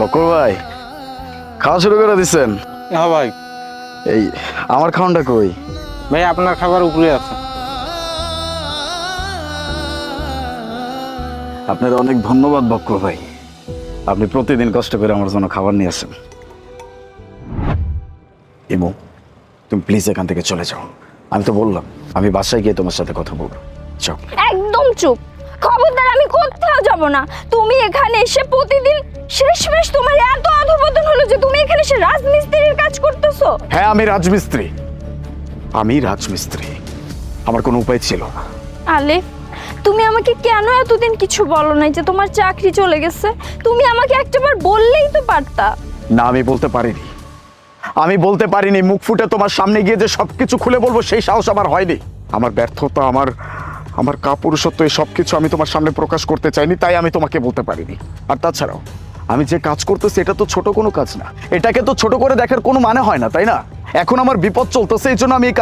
বকর ভাই, খাওয়া শুরু করে দিচ্ছেন? হ্যাঁ ভাই। এই আমার খাওয়ানটা কই? ভাই আপনার খাবার উপরে আছে। আপনার অনেক ধন্যবাদ বকর ভাই, আপনি প্রতিদিন কষ্ট করে আমার জন্য খাবার নিয়ে আসেন। ইমু, তুমি প্লিজ এখান থেকে চলে যাও। আমি তো বললাম আমি বাসায় গিয়ে তোমার সাথে কথা বলবো। যাও। একদম চুপ, খবরদার, আমি কোথাও যাব না। তুমি এখানে এসে প্রতিদিন শেষমেশ তোমার এত অধপতন হলো যে তুমি এখানে এসে রাজমিস্ত্রির কাজ করতেছো। হ্যাঁ, আমি রাজমিস্ত্রি, আমি রাজমিস্ত্রি। আমার কোনো উপায় ছিল না। আলিফ, তুমি আমাকে কেন এতদিন কিছু বলো নাই যে তোমার চাকরি চলে গেছে? তুমি আমাকে একটাবার বললেই তো পারতা। না, আমি বলতে পারিনি, আমি বলতে পারিনি। মুখ ফুটে তোমার সামনে গিয়ে যে সবকিছু খুলে বলবো সেই সাহস আমার হয়নি। আমার ব্যর্থতা, আমার আমার কাপুরুষত্ব, এই সবকিছু আমি তোমার সামনে প্রকাশ করতে চাইনি, তাই আমি তোমাকে বলতে পারিনি। আর তাছাড়াও আমি যে কাজ করতেছি এটা তো ছোট কোনো কাজ না, এটাকে তো ছোট করে দেখার কোনো মানে হয় না, তাই না? এখন আমার বিপদ চলতেছে, এই জন্য আমি এই